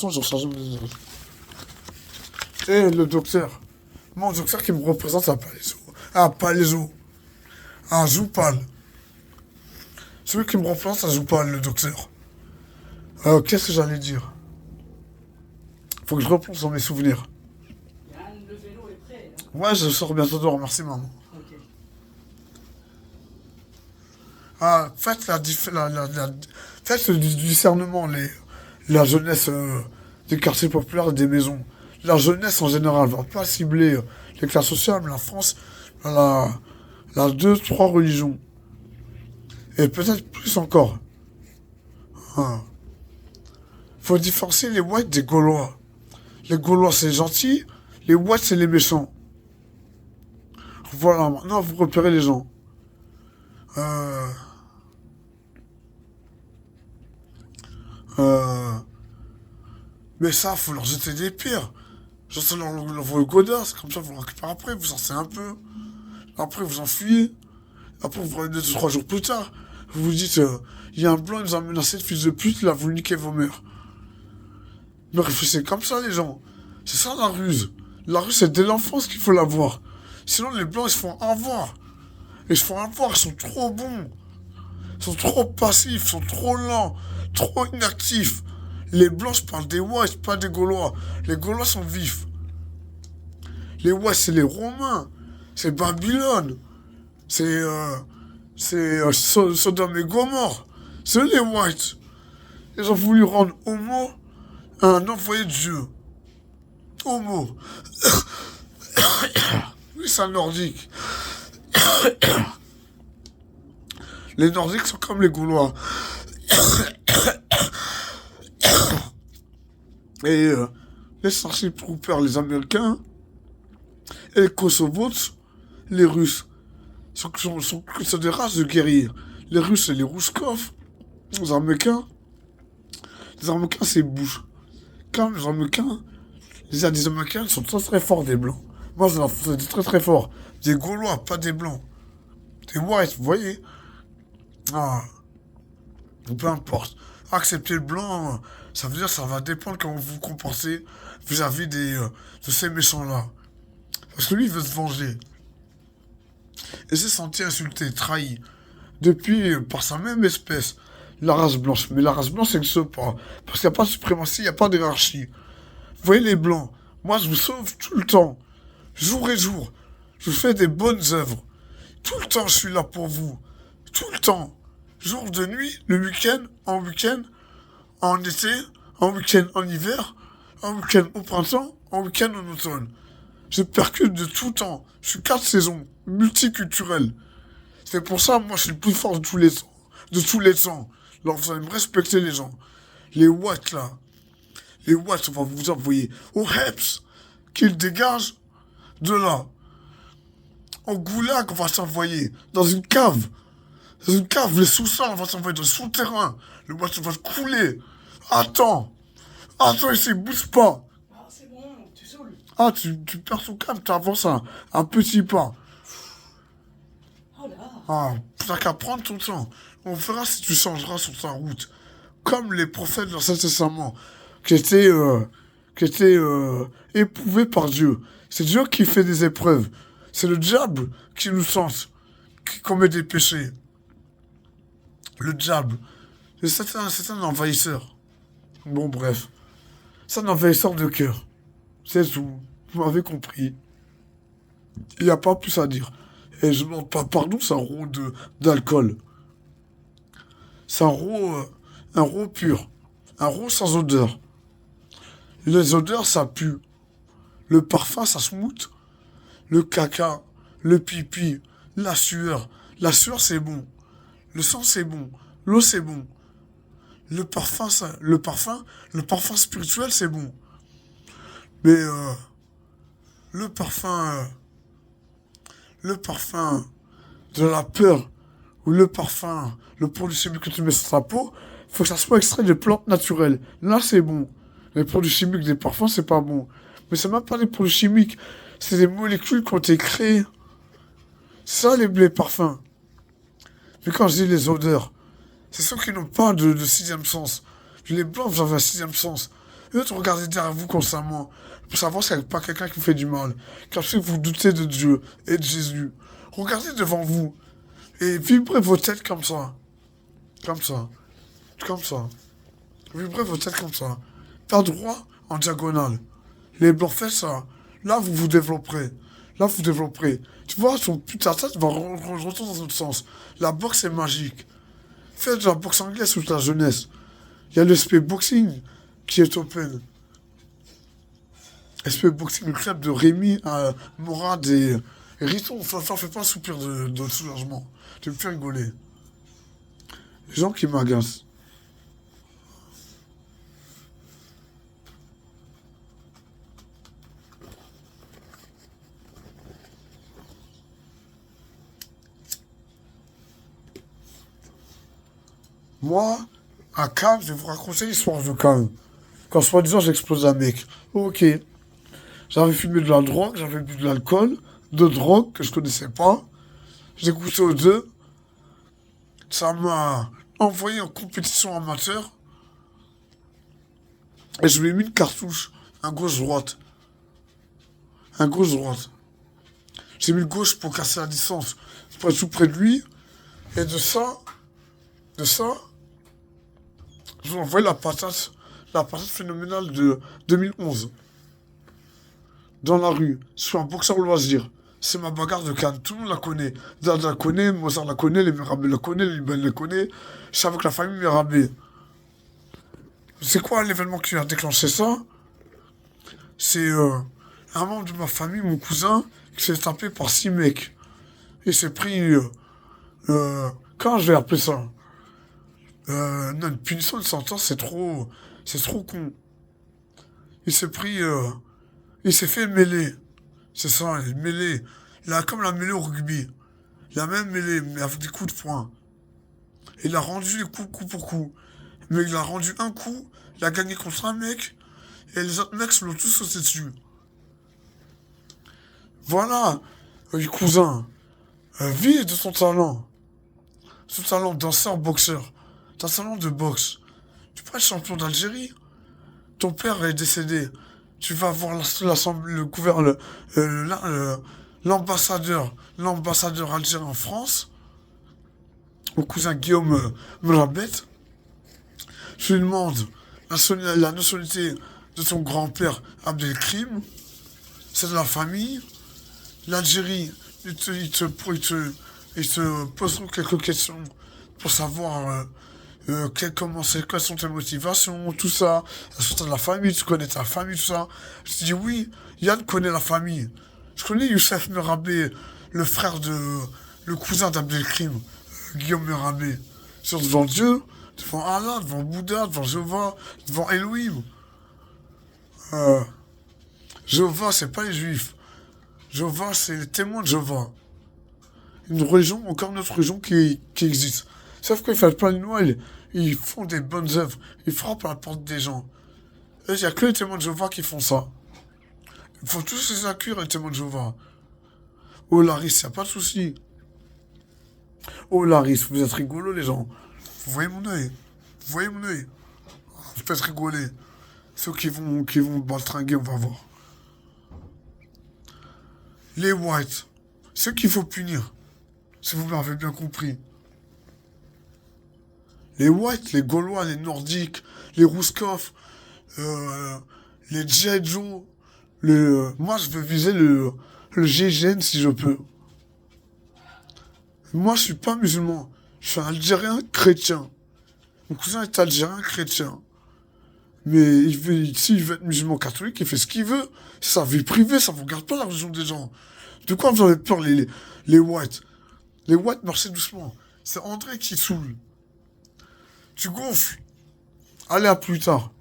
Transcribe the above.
J'en change de... Et le docteur. Mon docteur qui me représente à Palaiso. À Palaiso. À Zoupal. Celui qui me représente à Zoupal, le docteur. Qu'est-ce que j'allais dire? Faut que je replonge dans mes souvenirs. Le vélo est prêt, là. Ouais, je sors bientôt dehors, merci maman. Ok. Faites faites du discernement, la jeunesse des quartiers populaires et des maisons. La jeunesse en général va pas cibler les classes sociales, mais la France, la deux, trois religions. Et peut-être plus encore. Hein. Faut différencier les whites des Gaulois. Les Gaulois, c'est gentil. Les whites, c'est les méchants. Voilà, maintenant, vous repérez les gens. Euh, euh, mais ça, faut leur jeter des pierres. J'entends leur godasse, comme ça, vous le récupérez après, vous sortez un peu. Après, vous enfuyez. Après, vous revenez 2 ou 3 jours plus tard. Vous vous dites, il y a un blanc, il nous a menacé de fils de pute, là, vous niquez vos mères. Mais réfléchissez comme ça, les gens. C'est ça la ruse. La ruse, c'est dès l'enfance qu'il faut l'avoir. Sinon, les blancs, ils se font avoir. Et ils se font avoir, ils sont trop bons. Ils sont trop passifs, ils sont trop lents, trop inactifs. Les blancs, je parle des whites, pas des Gaulois. Les Gaulois sont vifs. Les whites, c'est les Romains. C'est Babylone. C'est Sodome et Gomorre. C'est eux, les whites. Ils ont voulu rendre Homo un envoyé de Dieu. Homo. Oui, c'est un nordique. Les nordiques sont comme les Gaulois. Et les Starship Troopers, les Américains, et les Kosovots, les Russes, sont des races de guerriers. Les Russes, c'est les Rouskov. Les Américains, c'est Bush. Quand les Américains, des Américains, ils sont très très forts des Blancs. Moi, je leur dis très très fort. Des Gaulois, pas des Blancs. Des Whites, vous voyez. Ah, peu importe. Accepter le blanc, ça veut dire que ça va dépendre comment vous vous comportez vis-à-vis de ces méchants-là. Parce que lui, il veut se venger. Et s'est senti insulté, trahi. Depuis, par sa même espèce, la race blanche. Mais la race blanche, ça n'existe pas. Parce qu'il n'y a pas de suprématie, il n'y a pas de hiérarchie. Vous voyez les blancs, moi je vous sauve tout le temps. Jour et jour. Je vous fais des bonnes œuvres. Tout le temps, je suis là pour vous. Tout le temps. Jour de nuit, le week-end, en été, en week-end en hiver, en week-end au printemps, en week-end en automne. Je percute de tout temps. Je suis 4 saisons, multiculturel. C'est pour ça, moi, je suis le plus fort de tous les temps. De tous les temps. Alors, vous allez me respecter, les gens. Les Watts, là. Les Watts, on va vous envoyer au HEPS, qu'ils dégagent de là. Au goulag, on va s'envoyer dans une cave. Dans une cave, les sous-sols, on va s'envoyer dans le souterrain. Le Watt va se couler. Attends, ici, bouge pas. Ah, c'est bon, tu saoules. Ah, tu perds ton câble, tu avances un petit pas. Oh là. Ah, t'as qu'à prendre ton temps. On verra si tu changeras sur ta route. Comme les prophètes de l'Ancien Testament, qui étaient éprouvés par Dieu. C'est Dieu qui fait des épreuves. C'est le diable qui nous tente, qui commet des péchés. Le diable. C'est un envahisseur. Bon, bref. C'est un envahisseur de cœur. C'est tout. Vous m'avez compris. Il n'y a pas plus à dire. Et je ne demande pas pardon, c'est un rot d'alcool. C'est un rot pur. Un rot sans odeur. Les odeurs, ça pue. Le parfum, ça smooth. Le caca, le pipi, la sueur. La sueur, c'est bon. Le sang, c'est bon. L'eau, c'est bon. Le parfum spirituel, c'est bon. Mais le parfum de la peur ou le produit chimique que tu mets sur ta peau, faut que ça soit extrait de plantes naturelles. Là, c'est bon. Les produits chimiques des parfums, c'est pas bon. Mais c'est même pas des produits chimiques. C'est des molécules qui ont été créées. C'est ça, les parfums. Mais quand je dis les odeurs, c'est ceux qui n'ont pas de sixième sens. Les blancs, vous avez un sixième sens. Vous êtes regardez derrière vous constamment pour savoir s'il n'y a pas quelqu'un qui vous fait du mal. Car si vous doutez de Dieu et de Jésus, regardez devant vous et vibrez vos têtes comme ça. Comme ça. Comme ça. Vibrez vos têtes comme ça. Pas droit en diagonale. Les blancs faites ça. Là, vous vous développerez. Là, vous développerez. Tu vois, ton putain de tête va retourner dans l'autre sens. La boxe est magique. Faites de la boxe anglaise toute la jeunesse. Il y a le SP Boxing qui est open. SP Boxing, le club de Rémi, Morad et Risson. Ça fait pas un soupir de soulagement. Tu me fais rigoler. Les gens qui m'agacent. Moi, à Cannes, je vais vous raconter l'histoire de Cannes. Quand soi-disant j'explose un mec. Ok. J'avais fumé de la drogue, j'avais bu de l'alcool, de drogue que je connaissais pas. J'ai goûté aux deux. Ça m'a envoyé en compétition amateur. Et je lui ai mis une cartouche. Un gauche-droite. Un gauche-droite. J'ai mis le gauche pour casser la distance. Pour être tout près de lui. Et de ça, je vous envoie la patate phénoménale de 2011. Dans la rue, je suis un boxeur loisir. C'est ma bagarre de Cannes. Tout le monde la connaît. Dad la connaît, Mozart la connaît, les Mirabé la connaît, les Liban la connaît. Je suis avec la famille Mirabé. C'est quoi l'événement qui a déclenché ça? C'est un membre de ma famille, mon cousin, qui s'est tapé par 6 mecs. Il s'est pris... comment je vais appeler ça? Non, une punition de sentence, c'est trop con. Il s'est pris... il s'est fait mêler. C'est ça, il mêlé. Il a comme la mêlée au rugby. Il a même mêlé, mais avec des coups de poing. Il a rendu les coups coup pour coup. Mais il a rendu un coup, il a gagné contre un mec, et les autres mecs se l'ont tous sauté dessus. Voilà, cousin. Vis de ton talent. Ton talent danseur, boxeur. Ton talent de boxe. Tu peux être champion d'Algérie. Ton père est décédé. Tu vas voir l'ambassadeur algérien en France, mon cousin Guillaume Mrabet. Je lui demande la nationalité de ton grand-père Abdelkrim. C'est de la famille. L'Algérie, ils te poseront quelques questions pour savoir quelles sont tes motivations, tout ça. Est-ce que t'as de la famille, tu connais ta famille, tout ça. Je te dis oui, Yann connaît la famille. Je connais Youssef Merabé, le cousin d'Abdelkrim, Guillaume Merabé. Sur devant Dieu, devant Allah, devant Bouddha, devant Jéhovah, devant Elohim. Jéhovah, c'est pas les juifs. Jéhovah, c'est les témoins de Jéhovah. Une religion, encore une autre religion qui existe. Sauf qu'ils font plein de noix, ils font des bonnes œuvres. Ils frappent à la porte des gens. Il n'y a que les témoins de Jéhovah qui font ça. Il faut tous les accueillir, les témoins de Jéhovah. Oh, Laris, y a pas de souci. Oh, Laris, vous êtes rigolos, les gens. Vous voyez mon œil. Vous voyez mon œil. Vous faites rigoler. Ceux qui vont baltringuer, on va voir. Les whites. Ceux qu'il faut punir. Si vous m'avez bien compris. Les whites, les gaulois, les nordiques, les rouskov, les Jejo, moi je veux viser le GGN si je peux. Moi je suis pas musulman, je suis algérien chrétien. Mon cousin est algérien chrétien. Mais s'il veut être musulman catholique, il fait ce qu'il veut. C'est sa vie privée, ça ne regarde pas la religion des gens. De quoi vous avez peur les whites? Les whites, marchez doucement. C'est André qui saoule. Tu gonfles. Allez, à plus tard.